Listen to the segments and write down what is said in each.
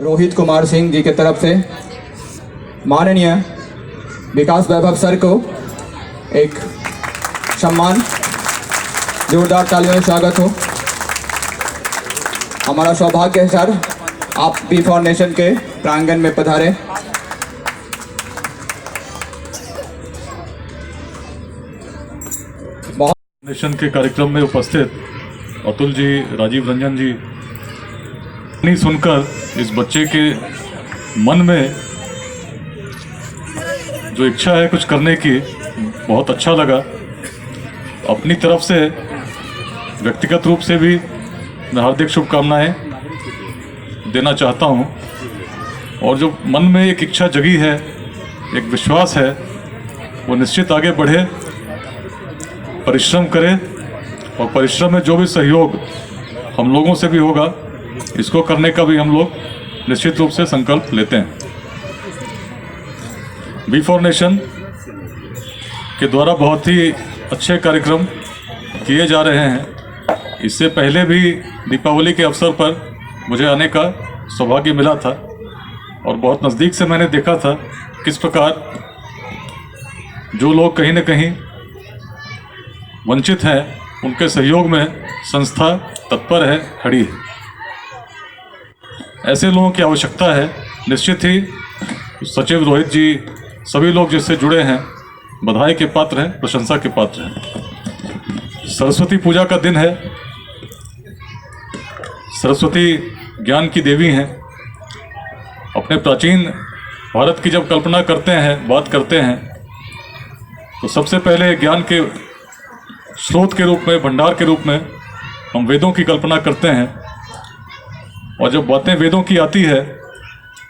रोहित कुमार सिंह जी की तरफ से माननीय विकास वैभव सर को एक सम्मान, जोरदार तालियों से स्वागत हो। हमारा सौभाग्य है सर, आप बी फाउंडेशन के प्रांगण में पधारे। फाउंडेशन के कार्यक्रम में उपस्थित अतुल जी, राजीव रंजन जी, नहीं सुनकर इस बच्चे के मन में जो इच्छा है कुछ करने की, बहुत अच्छा लगा। अपनी तरफ से व्यक्तिगत रूप से भी मैं हार्दिक शुभकामनाएं देना चाहता हूं। और जो मन में एक इच्छा जगी है, एक विश्वास है, वो निश्चित आगे बढ़े, परिश्रम करे, और परिश्रम में जो भी सहयोग हम लोगों से भी होगा, इसको करने का भी हम लोग निश्चित रूप से संकल्प लेते हैं। बी फाउंडेशन के द्वारा बहुत ही अच्छे कार्यक्रम किए जा रहे हैं। इससे पहले भी दीपावली के अवसर पर मुझे आने का सौभाग्य मिला था और बहुत नज़दीक से मैंने देखा था किस प्रकार जो लोग कहीं न कहीं वंचित हैं, उनके सहयोग में संस्था तत्पर है, खड़ी है। ऐसे लोगों की आवश्यकता है। निश्चित ही सचिव रोहित जी, सभी लोग जिससे जुड़े हैं, बधाई के पात्र हैं, प्रशंसा के पात्र हैं। सरस्वती पूजा का दिन है। सरस्वती ज्ञान की देवी हैं। अपने प्राचीन भारत की जब कल्पना करते हैं, बात करते हैं, तो सबसे पहले ज्ञान के स्रोत के रूप में, भंडार के रूप में हम वेदों की कल्पना करते हैं। और जब बातें वेदों की आती है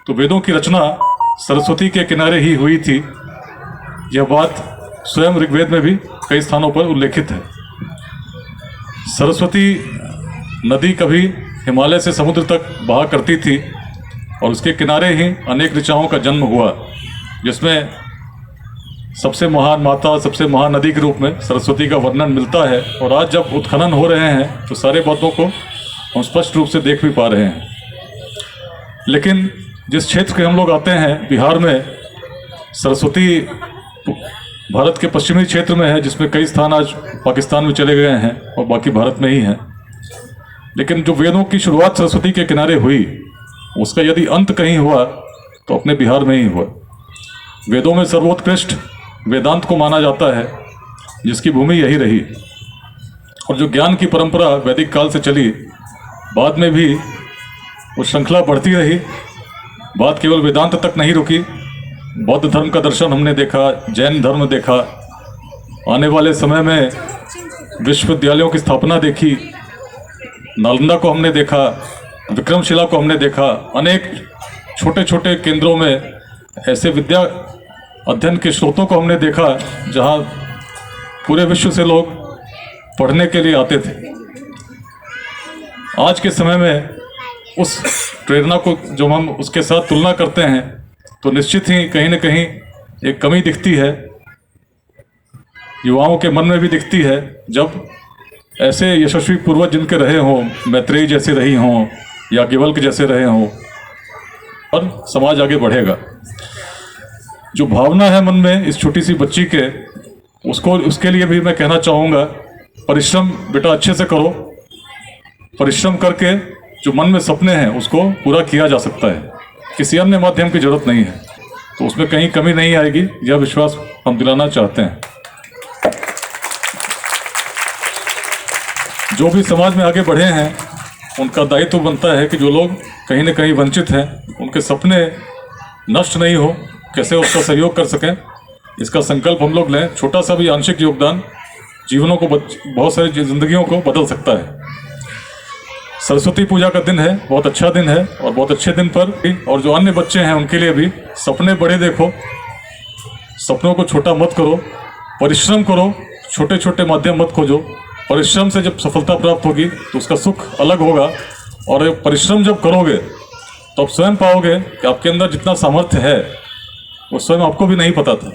तो वेदों की रचना सरस्वती के किनारे ही हुई थी। यह बात स्वयं ऋग्वेद में भी कई स्थानों पर उल्लेखित है। सरस्वती नदी कभी हिमालय से समुद्र तक बहा करती थी और उसके किनारे ही अनेक ऋचाओं का जन्म हुआ, जिसमें सबसे महान माता, सबसे महान नदी के रूप में सरस्वती का वर्णन मिलता है। और आज जब उत्खनन हो रहे हैं तो सारे बातों को हम स्पष्ट रूप से देख भी पा रहे हैं। लेकिन जिस क्षेत्र के हम लोग आते हैं, बिहार में, सरस्वती भारत के पश्चिमी क्षेत्र में है, जिसमें कई स्थान आज पाकिस्तान में चले गए हैं और बाकी भारत में ही हैं। लेकिन जो वेदों की शुरुआत सरस्वती के किनारे हुई, उसका यदि अंत कहीं हुआ तो अपने बिहार में ही हुआ। वेदों में सर्वोत्कृष्ट वेदांत को माना जाता है, जिसकी भूमि यही रही। और जो ज्ञान की परंपरा वैदिक काल से चली, बाद में भी वो श्रृंखला बढ़ती रही। बात केवल वेदांत तक नहीं रुकी। बौद्ध धर्म का दर्शन हमने देखा, जैन धर्म देखा, आने वाले समय में विश्वविद्यालयों की स्थापना देखी, नालंदा को हमने देखा, विक्रमशिला को हमने देखा। अनेक छोटे छोटे केंद्रों में ऐसे विद्या अध्ययन के स्रोतों को हमने देखा, जहाँ पूरे विश्व से लोग पढ़ने के लिए आते थे। आज के समय में उस प्रेरणा को जो हम उसके साथ तुलना करते हैं, तो निश्चित ही कहीं न कहीं एक कमी दिखती है। युवाओं के मन में भी दिखती है। जब ऐसे यशस्वी पूर्वज जिनके रहे हों, मैत्रेयी जैसे रही हों, याज्ञवल्क्य जैसे रहे हों, और समाज आगे बढ़ेगा। जो भावना है मन में इस छोटी सी बच्ची के, उसके लिए भी मैं कहना चाहूँगा, परिश्रम बेटा अच्छे से करो। परिश्रम करके जो मन में सपने हैं उसको पूरा किया जा सकता है। किसी अन्य माध्यम की जरूरत नहीं है, तो उसमें कहीं कमी नहीं आएगी। यह विश्वास हम दिलाना चाहते हैं। जो भी समाज में आगे बढ़े हैं, उनका दायित्व बनता है कि जो लोग कहीं न कहीं वंचित हैं, उनके सपने नष्ट नहीं हो, कैसे उसका सहयोग कर सकें, इसका संकल्प हम लोग लें। छोटा सा भी आंशिक योगदान जीवनों को, बहुत सारी जिंदगियों को बदल सकता है। सरस्वती पूजा का दिन है, बहुत अच्छा दिन है। और बहुत अच्छे दिन पर और जो अन्य बच्चे हैं उनके लिए भी सपने बड़े देखो, सपनों को छोटा मत करो, परिश्रम करो, छोटे छोटे माध्यम मत खोजो। परिश्रम से जब सफलता प्राप्त होगी तो उसका सुख अलग होगा। और परिश्रम जब करोगे तो आप स्वयं पाओगे कि आपके अंदर जितना सामर्थ्य है वो स्वयं आपको भी नहीं पता था।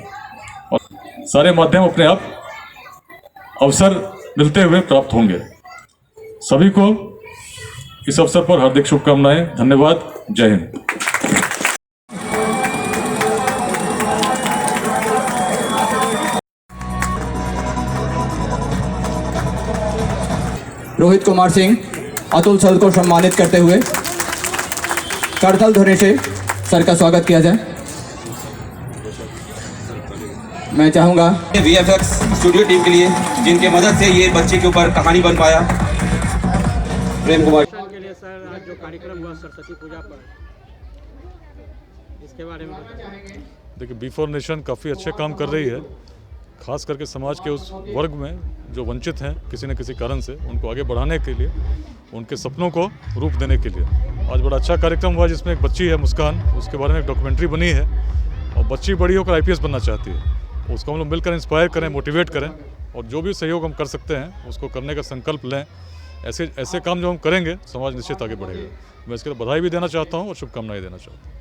और सारे माध्यम अपने आप अवसर मिलते हुए प्राप्त होंगे। सभी को इस अवसर पर हार्दिक शुभकामनाएं। धन्यवाद। जय हिंद। रोहित कुमार सिंह, अतुल सर को सम्मानित करते हुए करताल ध्वनि से सर का स्वागत किया जाए। मैं चाहूँगा VFX स्टूडियो टीम के लिए जिनके मदद से ये बच्चे के ऊपर कहानी बन पाया, प्रेम कुमार के लिए सर आज जो कार्यक्रम हुआ सरस्वती पूजा पर, इसके बारे में बताइए। देखिए B4 नेशन काफ़ी अच्छे काम कर रही है, खास करके समाज के उस वर्ग में जो वंचित हैं किसी न किसी कारण से, उनको आगे बढ़ाने के लिए, उनके सपनों को रूप देने के लिए। आज बड़ा अच्छा कार्यक्रम हुआ जिसमें एक बच्ची है मुस्कान, उसके बारे में एक डॉक्यूमेंट्री बनी है और बच्ची बड़ी होकर IPS बनना चाहती है। उसको हम लोग मिलकर इंस्पायर करें, मोटिवेट करें और जो भी सहयोग हम कर सकते हैं उसको करने का संकल्प लें। ऐसे काम जो हम करेंगे समाज निश्चित आगे बढ़ेगा। मैं इसके लिए बधाई भी देना चाहता हूँ और शुभकामनाएं देना चाहता हूँ।